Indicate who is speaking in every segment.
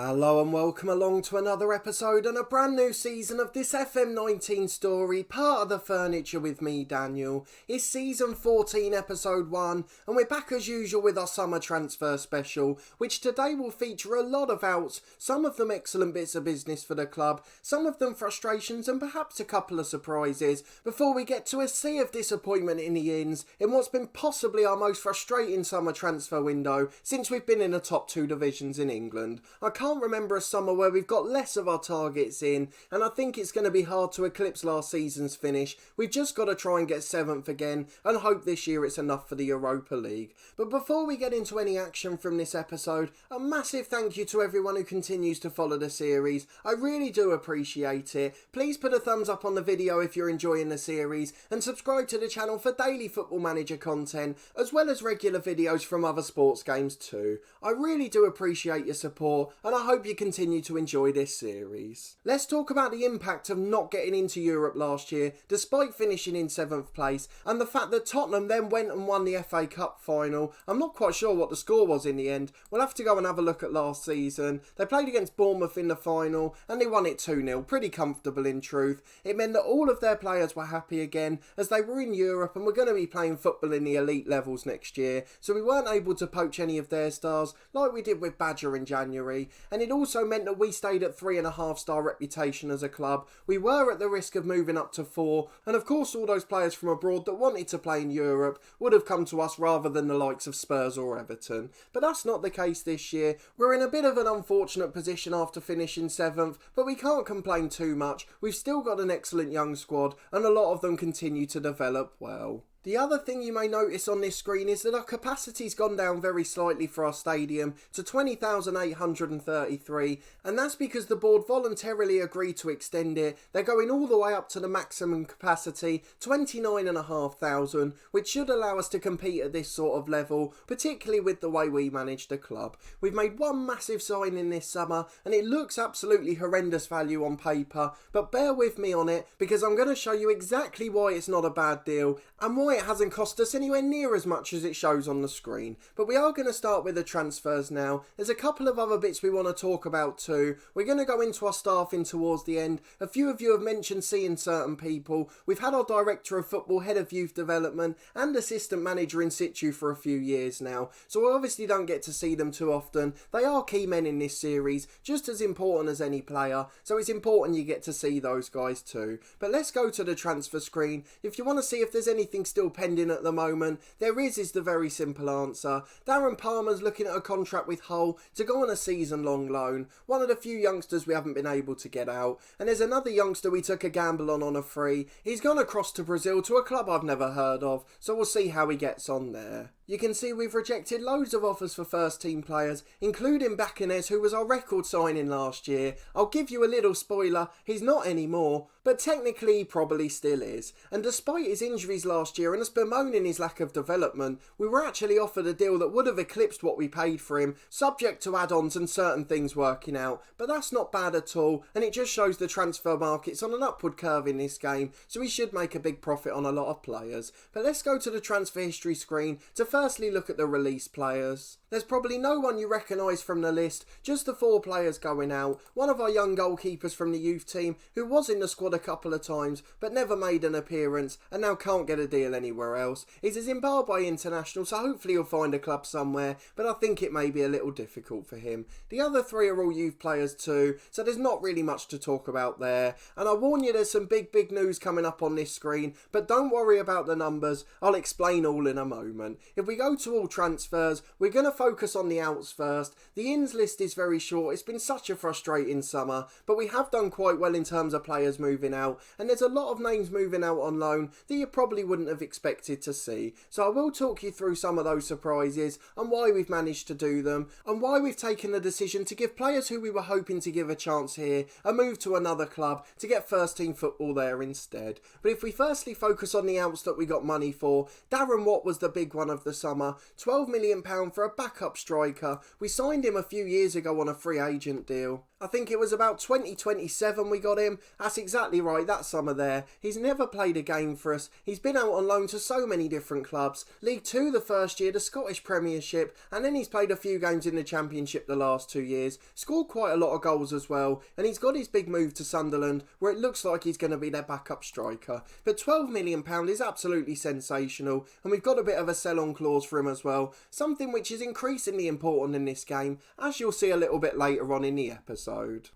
Speaker 1: Hello and welcome along to another episode and a brand new season of this FM19 story, part of the furniture with me, Daniel. It's season 14, episode 1, and we're back as usual with our summer transfer special, which today will feature a lot of outs, some of them excellent bits of business for the club, some of them frustrations and perhaps a couple of surprises, before we get to a sea of disappointment in the ins, in what's been possibly our most frustrating summer transfer window since we've been in the top two divisions in England. I can't remember a summer where we've got less of our targets in, and I think it's going to be hard to eclipse last season's finish. We've just got to try and get 7th again and hope this year it's enough for the Europa League. But before we get into any action from this episode, a massive thank you to everyone who continues to follow the series. I really do appreciate it. Please put a thumbs up on the video if you're enjoying the series and subscribe to the channel for daily Football Manager content as well as regular videos from other sports games too. I really do appreciate your support and I hope you continue to enjoy this series. Let's talk about the impact of not getting into Europe last year despite finishing in 7th place, and the fact that Tottenham then went and won the FA Cup final. I'm not quite sure what the score was in the end. We'll have to go and have a look at last season. They played against Bournemouth in the final and they won it 2-0, pretty comfortable in truth. It meant that all of their players were happy again as they were in Europe and were going to be playing football in the elite levels next year, so we weren't able to poach any of their stars like we did with Badger in January. And it also meant that we stayed at 3.5-star reputation as a club. We were at the risk of moving up to 4, and of course all those players from abroad that wanted to play in Europe would have come to us rather than the likes of Spurs or Everton. But that's not the case this year. We're in a bit of an unfortunate position after finishing 7th, but we can't complain too much. We've still got an excellent young squad, and a lot of them continue to develop well. The other thing you may notice on this screen is that our capacity's gone down very slightly for our stadium to 20,833, and that's because the board voluntarily agreed to extend it. They're going all the way up to the maximum capacity, 29,500, which should allow us to compete at this sort of level, particularly with the way we manage the club. We've made one massive signing this summer, and it looks absolutely horrendous value on paper, but bear with me on it, because I'm going to show you exactly why it's not a bad deal, and why it hasn't cost us anywhere near as much as it shows on the screen. But we are going to start with the transfers now. There's a couple of other bits we want to talk about too. We're going to go into our staffing towards the end. A few of you have mentioned seeing certain people. We've had our director of football, head of youth development and assistant manager in situ for a few years now, so we obviously don't get to see them too often. They are key men in this series, just as important as any player, so it's important you get to see those guys too. But let's go to the transfer screen. If you want to see if there's anything still pending at the moment, there is the very simple answer. Darren Palmer's looking at a contract with Hull to go on a season-long loan, one of the few youngsters we haven't been able to get out, and there's another youngster we took a gamble on a free. He's gone across to Brazil to a club I've never heard of, so we'll see how he gets on there. You can see we've rejected loads of offers for first team players, including Bacanes, who was our record signing last year. I'll give you a little spoiler, he's not anymore, but technically he probably still is. And despite his injuries last year and us bemoaning his lack of development, we were actually offered a deal that would have eclipsed what we paid for him, subject to add-ons and certain things working out. But that's not bad at all, and it just shows the transfer market's on an upward curve in this game, so we should make a big profit on a lot of players. But let's go to the transfer history screen to firstly look at the release players. There's probably no one you recognise from the list, just the 4 players going out. One of our young goalkeepers from the youth team, who was in the squad a couple of times but never made an appearance and now can't get a deal anywhere else. He's a Zimbabwe international, so hopefully he'll find a club somewhere, but I think it may be a little difficult for him. The other 3 are all youth players too, so there's not really much to talk about there. And I warn you, there's some big news coming up on this screen, but don't worry about the numbers, I'll explain all in a moment. If we go to all transfers, we're going to focus on the outs first. The ins list is very short. It's been such a frustrating summer, but we have done quite well in terms of players moving out, and there's a lot of names moving out on loan that you probably wouldn't have expected to see. So I will talk you through some of those surprises and why we've managed to do them, and why we've taken the decision to give players who we were hoping to give a chance here a move to another club to get first team football there instead. But if we firstly focus on the outs that we got money for, Darren Watt was the big one of the summer, £12 million for a backup striker. We signed him a few years ago on a free agent deal. I think it was about 2027 we got him. That's exactly right, that summer there. He's never played a game for us. He's been out on loan to so many different clubs. League Two the first year, the Scottish Premiership, and then he's played a few games in the Championship the last 2 years. Scored quite a lot of goals as well, and he's got his big move to Sunderland, where it looks like he's going to be their backup striker. But £12 million is absolutely sensational, and we've got a bit of a sell-on clause for him as well, something which is increasingly important in this game, as you'll see a little bit later on in the episode.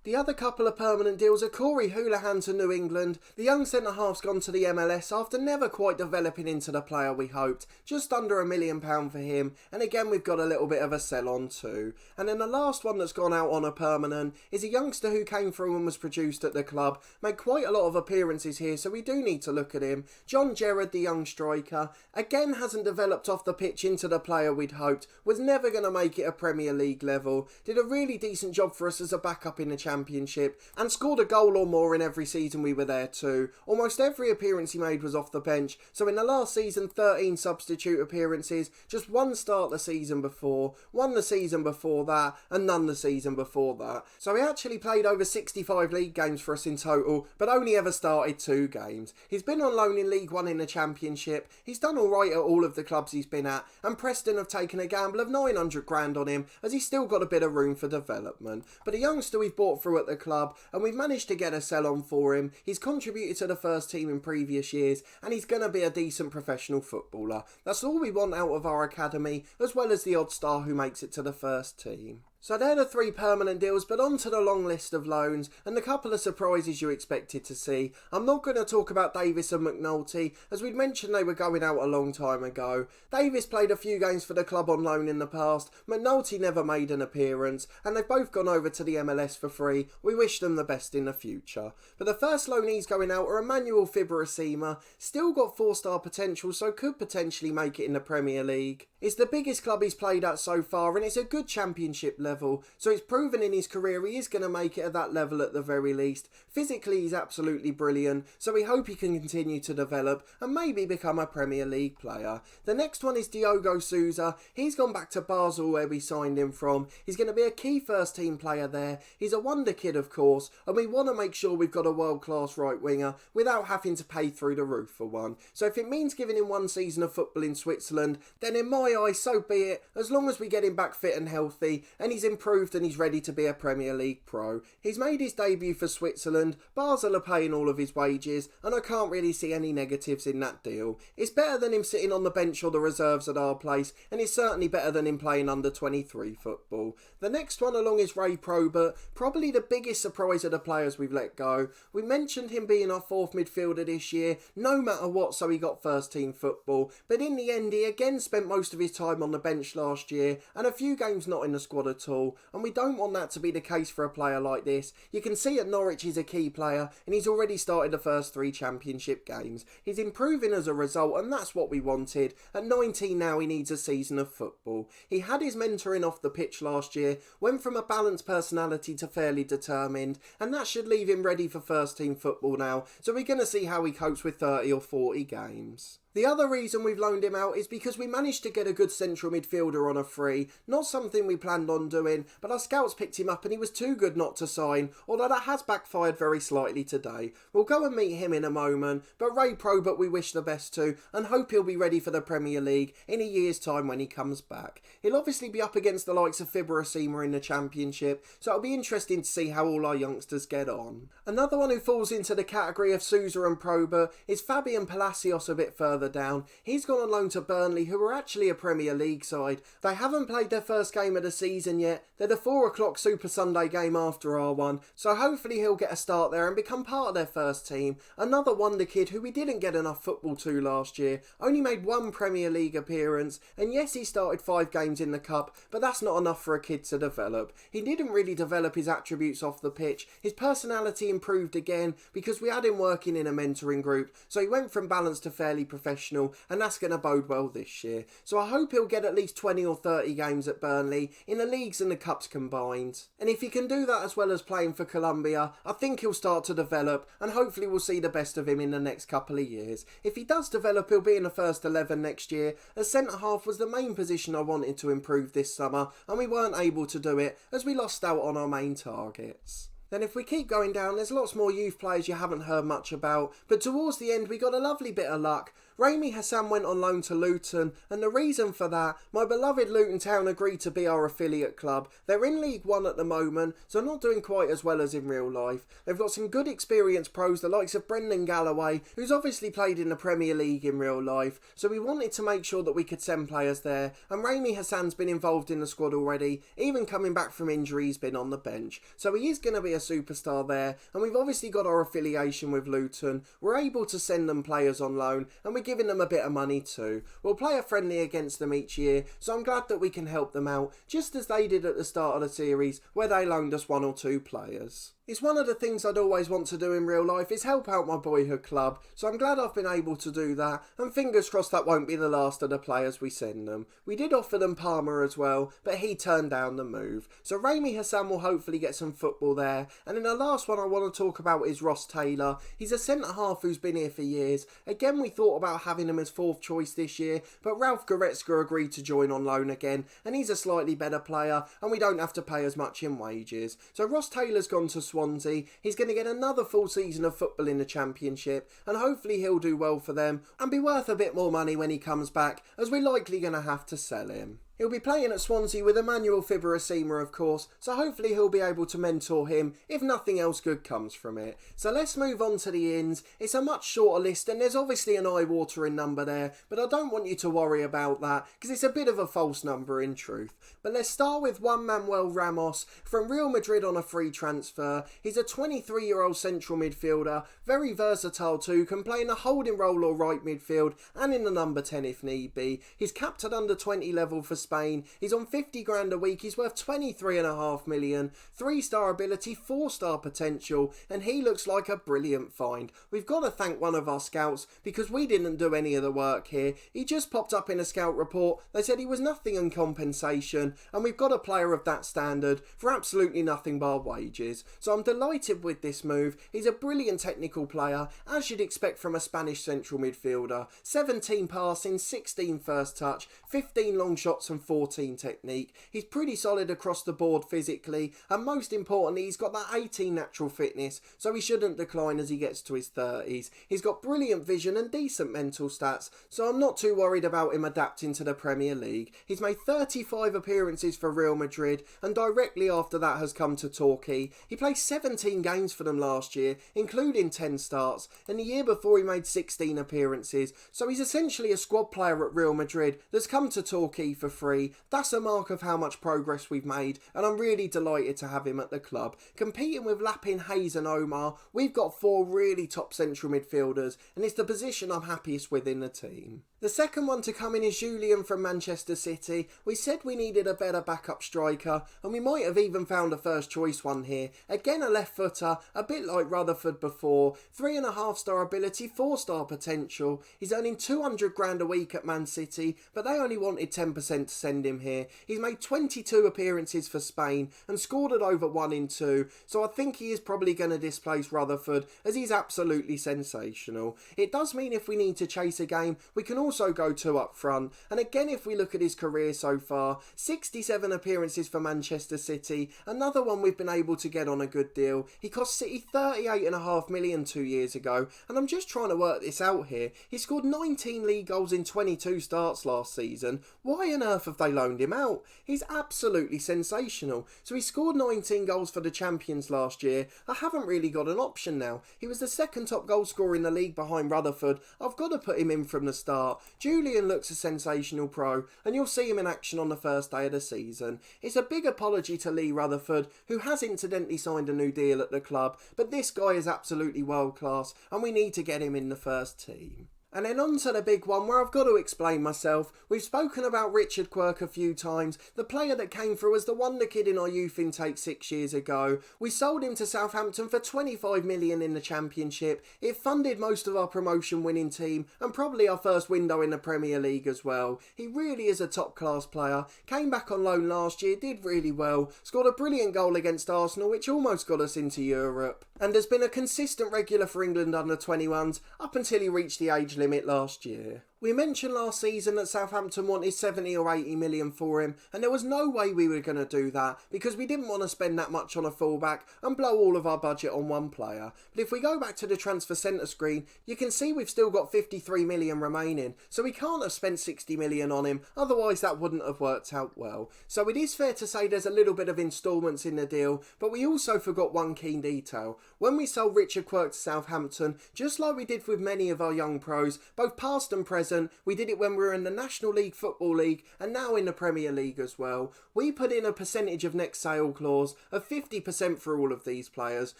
Speaker 1: The other couple of permanent deals are Corey Houlihan to New England. The young centre-half's gone to the MLS after never quite developing into the player we hoped. Just under £1 million for him, and again we've got a little bit of a sell-on too. And then the last one that's gone out on a permanent is a youngster who came through and was produced at the club. Made quite a lot of appearances here, so we do need to look at him. John Gerrard, the young striker, again hasn't developed off the pitch into the player we'd hoped. Was never going to make it a Premier League level. Did a really decent job for us as a backup in the Championship and scored a goal or more in every season we were there too. Almost every appearance he made was off the bench, so in the last season 13 substitute appearances, just one start the season before, one the season before that, and none the season before that. So he actually played over 65 league games for us in total, but only ever started 2 games. He's been on loan in League One in the Championship, he's done alright at all of the clubs he's been at, and Preston have taken a gamble of 900 grand on him as he's still got a bit of room for development. But a youngster we've bought through at the club, and we've managed to get a sell-on for him. He's contributed to the first team in previous years, and he's going to be a decent professional footballer. That's all we want out of our academy, as well as the odd star who makes it to the first team. So they're the 3 permanent deals, but on to the long list of loans and the couple of surprises you expected to see. I'm not going to talk about Davis and McNulty, as we'd mentioned they were going out a long time ago. Davis played a few games for the club on loan in the past, McNulty never made an appearance, and they've both gone over to the MLS for free. We wish them the best in the future. But the first loanees going out are Emmanuel Fibrasima, still got 4-star potential, so could potentially make it in the Premier League. It's the biggest club he's played at so far, and it's a good Championship level, so it's proven in his career he is going to make it at that level at the very least. Physically he's absolutely brilliant, so we hope he can continue to develop and maybe become a Premier League player. The next one is Diogo Souza. He's gone back to Basel where we signed him from. He's going to be a key first team player there. He's a wonder kid of course, and we want to make sure we've got a world class right winger without having to pay through the roof for one. So if it means giving him 1 season of football in Switzerland, then in my eyes so be it, as long as we get him back fit and healthy and he's improved and he's ready to be a Premier League pro. He's made his debut for Switzerland, Basel are paying all of his wages, and I can't really see any negatives in that deal. It's better than him sitting on the bench or the reserves at our place, and it's certainly better than him playing under 23 football. The next one along is Ray Probert, probably the biggest surprise of the players we've let go. We mentioned him being our 4th midfielder this year, no matter what, so he got first team football, but in the end he again spent most of his time on the bench last year, and a few games not in the squad at all, and we don't want that to be the case for a player like this. You can see at Norwich he's a key player, and he's already started the first 3 Championship games. He's improving as a result, and that's what we wanted. At 19 now he needs a season of football. He had his mentoring off the pitch last year, went from a balanced personality to fairly determined, and that should leave him ready for first team football now, so we're going to see how he copes with 30 or 40 games. The other reason we've loaned him out is because we managed to get a good central midfielder on a free. Not something we planned on doing, but our scouts picked him up and he was too good not to sign, although that has backfired very slightly today. We'll go and meet him in a moment, but Ray Probert we wish the best to and hope he'll be ready for the Premier League in a year's time when he comes back. He'll obviously be up against the likes of Fibrasima in the Championship, so it'll be interesting to see how all our youngsters get on. Another one who falls into the category of Souza and Probert is Fabian Palacios a bit further down. He's gone on loan to Burnley, who are actually a Premier League side. They haven't played their first game of the season yet. They're the 4 o'clock Super Sunday game after our one, so hopefully he'll get a start there and become part of their first team. Another wonder kid who we didn't get enough football to last year. Only made 1 Premier League appearance, and yes, he started 5 games in the Cup, but that's not enough for a kid to develop. He didn't really develop his attributes off the pitch. His personality improved again because we had him working in a mentoring group, so he went from balanced to fairly professional professional, and that's going to bode well this year. So I hope he'll get at least 20 or 30 games at Burnley, in the leagues and the cups combined. And if he can do that as well as playing for Colombia, I think he'll start to develop, and hopefully we'll see the best of him in the next couple of years. If he does develop, he'll be in the first 11 next year, as centre-half was the main position I wanted to improve this summer, and we weren't able to do it, as we lost out on our main targets. Then if we keep going down, there's lots more youth players you haven't heard much about, but towards the end we got a lovely bit of luck. Rami Hassan went on loan to Luton, and the reason for that, my beloved Luton Town agreed to be our affiliate club. They're in League One at the moment, so not doing quite as well as in real life. They've got some good experienced pros, the likes of Brendan Galloway, who's obviously played in the Premier League in real life, so we wanted to make sure that we could send players there, and Rami Hassan's been involved in the squad already, even coming back from injury, he's been on the bench. So he is going to be a superstar there, and we've obviously got our affiliation with Luton. We're able to send them players on loan, and we're giving them a bit of money too. We'll play a friendly against them each year, so I'm glad that we can help them out, just as they did at the start of the series, where they loaned us 1 or 2 players. It's one of the things I'd always want to do in real life, is help out my boyhood club, so I'm glad I've been able to do that, and fingers crossed that won't be the last of the players we send them. We did offer them Palmer as well, but he turned down the move. So Rami Hassan will hopefully get some football there, and then the last one I want to talk about is Ross Taylor. He's a centre-half who's been here for years. Again, we thought about having him as 4th choice this year, but Ralph Goretzka agreed to join on loan again, and he's a slightly better player, and we don't have to pay as much in wages. So Ross Taylor's gone to Swansea. He's going to get another full season of football in the Championship, and hopefully he'll do well for them and be worth a bit more money when he comes back, as we're likely going to have to sell him. He'll be playing at Swansea with Emmanuel Fibrasima, of course, so hopefully he'll be able to mentor him if nothing else good comes from it. So let's move on to the ins. It's a much shorter list, and there's obviously an eye-watering number there, but I don't want you to worry about that, because it's a bit of a false number in truth. But let's start with Juan Manuel Ramos from Real Madrid on a free transfer. He's a 23-year-old central midfielder, very versatile too, can play in a holding role or right midfield, and in the number 10 if need be. He's capped at under 20 level for Spain. He's on 50 grand a week. He's worth 23.5 million. 3-star ability, 4-star potential, and he looks like a brilliant find. We've got to thank one of our scouts, because we didn't do any of the work here. He just popped up in a scout report. They said he was nothing in compensation, and we've got a player of that standard for absolutely nothing bar wages. So I'm delighted with this move. He's a brilliant technical player, as you'd expect from a Spanish central midfielder. 17 passing, 16 first touch, 15 long shots and 14 technique. He's pretty solid across the board physically, and most importantly he's got that 18 natural fitness, so he shouldn't decline as he gets to his 30s. He's got brilliant vision and decent mental stats, so I'm not too worried about him adapting to the Premier League. He's made 35 appearances for Real Madrid, and directly after that has come to Torquay. He played 17 games for them last year, including 10 starts, and the year before he made 16 appearances, so he's essentially a squad player at Real Madrid that's come to Torquay for free. That's a mark of how much progress we've made, and I'm really delighted to have him at the club. Competing with Lapin, Hayes and Omar, we've got 4 really top central midfielders, and it's the position I'm happiest with in the team. The second one to come in is Julian from Manchester City. We said we needed a better backup striker, and we might have even found a first choice one here. Again, a left footer, a bit like Rutherford before. 3.5-star ability, 4-star potential. He's earning 200 grand a week at Man City, but they only wanted 10% to send him here. He's made 22 appearances for Spain and scored at over 1 in 2, so I think he is probably going to displace Rutherford, as he's absolutely sensational. It does mean if we need to chase a game, we can also go 2 up front, and again if we look at his career so far, 67 appearances for Manchester City, another one we've been able to get on a good deal. He cost City 38.5 million 2 years ago, and I'm just trying to work this out here. He scored 19 league goals in 22 starts last season. Why on earth have they loaned him out? He's absolutely sensational. So he scored 19 goals for the champions last year. I haven't really got an option now. He was the second top goal scorer in the league behind Rutherford. I've got to put him in from the start. Julian looks a sensational pro, and you'll see him in action on the first day of the season. It's a big apology to Lee Rutherford, who has incidentally signed a new deal at the club, but this guy is absolutely world class, and we need to get him in the first team. And then on to the big one where I've got to explain myself. We've spoken about Richard Quirk a few times, the player that came through as the wonder kid in our youth intake 6 years ago. We sold him to Southampton for 25 million in the Championship. It funded most of our promotion winning team and probably our first window in the Premier League as well. He really is a top class player. Came back on loan last year, did really well, scored a brilliant goal against Arsenal which almost got us into Europe. And has been a consistent regular for England under 21s up until he reached the age limit last year. We mentioned last season that Southampton wanted 70 or 80 million for him, and there was no way we were going to do that because we didn't want to spend that much on a fullback and blow all of our budget on one player. But if we go back to the transfer centre screen, you can see we've still got 53 million remaining, so we can't have spent 60 million on him, otherwise that wouldn't have worked out well. So it is fair to say there's a little bit of instalments in the deal, but we also forgot one key detail. When we sold Richard Quirk to Southampton, just like we did with many of our young pros, both past and present, we did it when we were in the National League Football League and now in the Premier League as well. We put in a percentage of next sale clause of 50% for all of these players.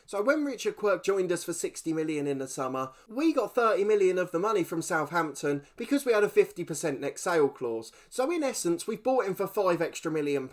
Speaker 1: So when Richard Quirk joined us for 60 million in the summer, we got 30 million of the money from Southampton because we had a 50% next sale clause. So in essence, we bought him for £5 extra million,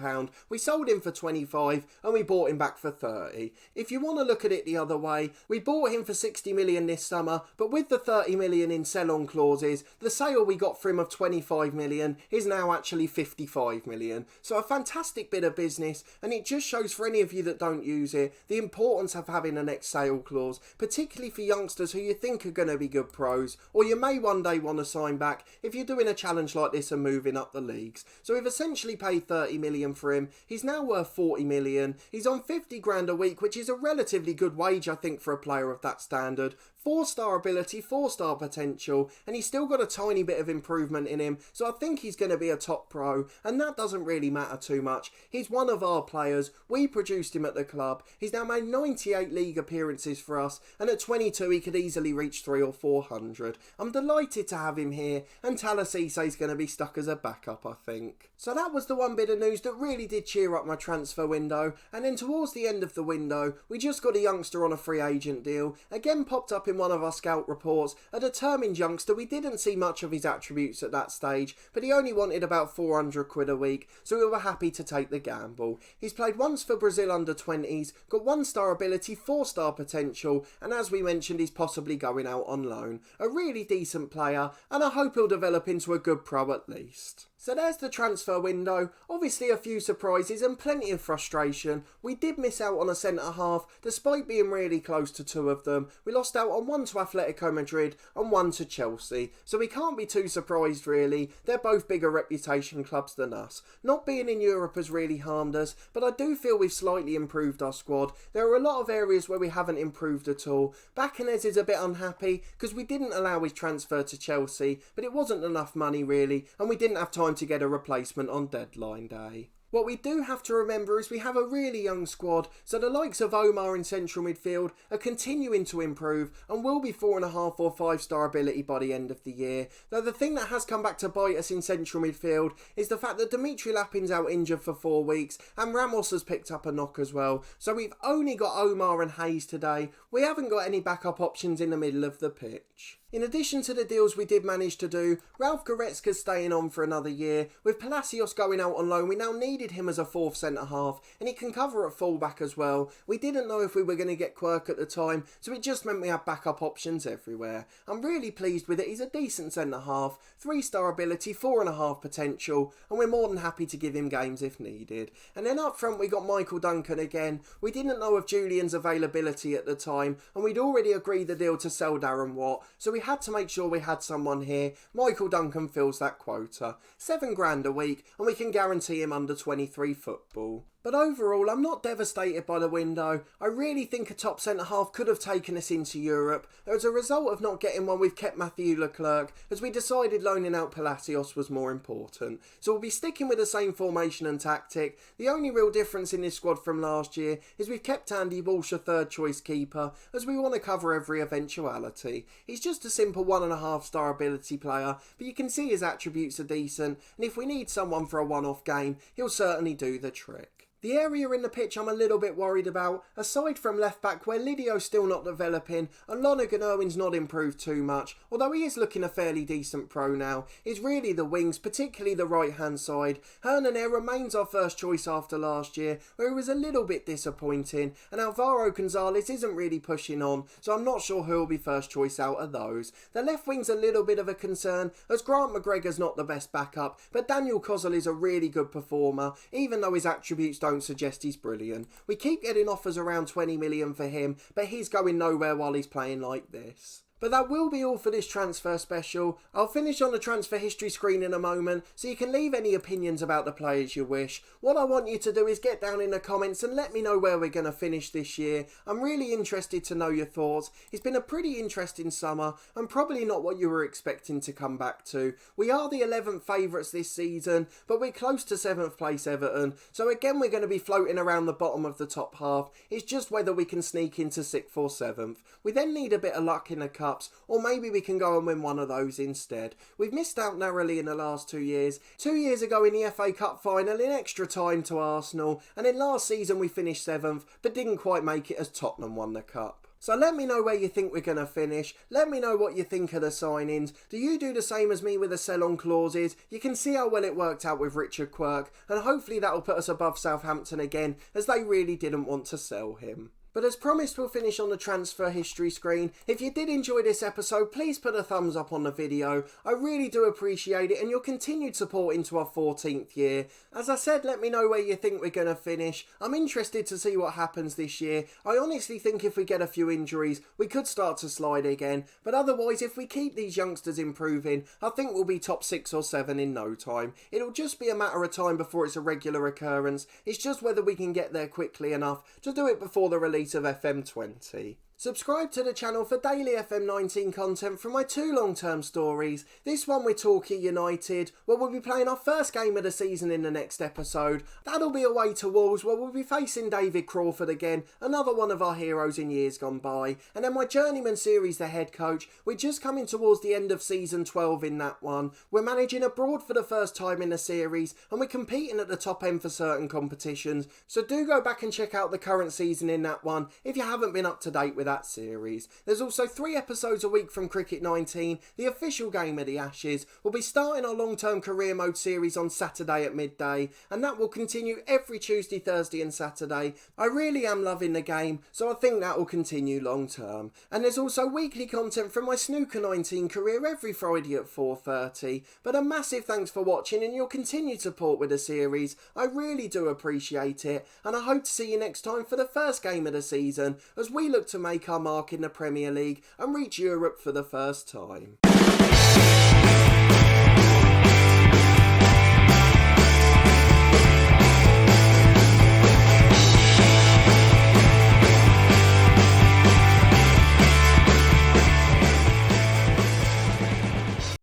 Speaker 1: we sold him for 25 and we bought him back for 30. If you want to look at it the other way, we bought him for 60 million this summer, but with the 30 million in sell-on clauses, the sale we got for him of 25 million is now actually 55 million. So a fantastic bit of business, and it just shows for any of you that don't use it the importance of having a next sale clause, particularly for youngsters who you think are going to be good pros, or you may one day want to sign back if you're doing a challenge like this and moving up the leagues. So we've essentially paid 30 million for him. He's now worth 40 million. He's on 50 grand a week, which is a relatively good wage I think for a player of that standard. 4-star ability, 4-star potential, and he's still got a tiny bit of improvement in him, so I think he's going to be a top pro, and that doesn't really matter too much. He's one of our players. We produced him at the club. He's now made 98 league appearances for us, and at 22 he could easily reach 300 or 400. I'm delighted to have him here, and Talasise's going to be stuck as a backup, I think. So that was the one bit of news that really did cheer up my transfer window, and then towards the end of the window, we just got a youngster on a free agent deal, again popped up in one of our scout reports, a determined youngster. We didn't see much of his attributes at that stage, but he only wanted about 400 quid a week, so we were happy to take the gamble. He's played once for Brazil under 20s, got 1-star ability, 4-star potential, and as we mentioned, he's possibly going out on loan. A really decent player, and I hope he'll develop into a good pro at least. So there's the transfer window. Obviously a few surprises and plenty of frustration. We did miss out on a centre half despite being really close to 2 of them. We lost out on 1 to Atletico Madrid and 1 to Chelsea. So we can't be too surprised really. They're both bigger reputation clubs than us. Not being in Europe has really harmed us, but I do feel we've slightly improved our squad. There are a lot of areas where we haven't improved at all. Bacanez is a bit unhappy because we didn't allow his transfer to Chelsea, but it wasn't enough money really, and we didn't have time to get a replacement on deadline day. What we do have to remember is we have a really young squad, so the likes of Omar in central midfield are continuing to improve and will be 4.5 or 5-star ability by the end of the year. Though the thing that has come back to bite us in central midfield is the fact that Dimitri Lapin's out injured for 4 weeks and Ramos has picked up a knock as well. So we've only got Omar and Hayes today. We haven't got any backup options in the middle of the pitch. In addition to the deals we did manage to do, Ralph Goretzka's staying on for another year. With Palacios going out on loan, we now needed him as a 4th centre-half, and he can cover at full-back as well. We didn't know if we were going to get Quirk at the time, so it just meant we had backup options everywhere. I'm really pleased with it. He's a decent centre-half, 3-star ability, 4.5 potential, and we're more than happy to give him games if needed. And then up front we got Michael Duncan again. We didn't know of Julian's availability at the time, and we'd already agreed the deal to sell Darren Watt, so we had to make sure we had someone here. Michael Duncan fills that quota. 7 grand a week, and we can guarantee him under 23 football. But overall, I'm not devastated by the window. I really think a top centre-half could have taken us into Europe. As a result of not getting one, we've kept Matthew Leclerc, as we decided loaning out Palacios was more important. So we'll be sticking with the same formation and tactic. The only real difference in this squad from last year is we've kept Andy Walsh a 3rd choice keeper, as we want to cover every eventuality. He's just a simple 1.5-star ability player, but you can see his attributes are decent, and if we need someone for a one-off game, he'll certainly do the trick. The area in the pitch I'm a little bit worried about, aside from left back where Lidio's still not developing and Lonergan Irwin's not improved too much, although he is looking a fairly decent pro now, is really the wings, particularly the right hand side. Hernan remains our first choice after last year, where he was a little bit disappointing, and Alvaro Gonzalez isn't really pushing on, so I'm not sure who will be first choice out of those. The left wing's a little bit of a concern, as Grant McGregor's not the best backup, but Daniel Kozol is a really good performer, even though his attributes don't suggest he's brilliant. We keep getting offers around 20 million for him, but he's going nowhere while he's playing like this. But that will be all for this transfer special. I'll finish on the transfer history screen in a moment, so you can leave any opinions about the players you wish. What I want you to do is get down in the comments and let me know where we're going to finish this year. I'm really interested to know your thoughts. It's been a pretty interesting summer, and probably not what you were expecting to come back to. We are the 11th favourites this season, but we're close to 7th place Everton, so again we're going to be floating around the bottom of the top half. It's just whether we can sneak into 6th or 7th. We then need a bit of luck in the cup, or maybe we can go and win one of those instead. We've missed out narrowly in the last 2 years. 2 years ago in the FA Cup final in extra time to Arsenal, and in last season we finished 7th but didn't quite make it as Tottenham won the cup. So let me know where you think we're going to finish. Let me know what you think of the signings. Do you do the same as me with the sell-on clauses? You can see how well it worked out with Richard Quirk, and hopefully that will put us above Southampton again, as they really didn't want to sell him. But as promised, we'll finish on the transfer history screen. If you did enjoy this episode, please put a thumbs up on the video. I really do appreciate it and your continued support into our 14th year. As I said, let me know where you think we're going to finish. I'm interested to see what happens this year. I honestly think if we get a few injuries, we could start to slide again. But otherwise, if we keep these youngsters improving, I think we'll be top 6 or 7 in no time. It'll just be a matter of time before it's a regular occurrence. It's just whether we can get there quickly enough to do it before the release of FM20. Subscribe to the channel for daily FM19 content from my 2 long-term stories. This one with Torquay United, where we'll be playing our first game of the season in the next episode. That'll be away to Wolves, where we'll be facing David Crawford again, another one of our heroes in years gone by. And then my Journeyman series, The Head Coach. We're just coming towards the end of season 12 in that one. We're managing abroad for the first time in the series, and we're competing at the top end for certain competitions. So do go back and check out the current season in that one if you haven't been up to date with that series. There's also 3 episodes a week from Cricket 19, the official game of the Ashes. We'll be starting our long-term career mode series on Saturday at midday, and that will continue every Tuesday, Thursday and Saturday. I really am loving the game, so I think that will continue long-term. And there's also weekly content from my Snooker 19 career every Friday at 4:30. But a massive thanks for watching and your continued support with the series. I really do appreciate it, and I hope to see you next time for the first game of the season as we look to make our mark in the Premier League and reach Europe for the first time.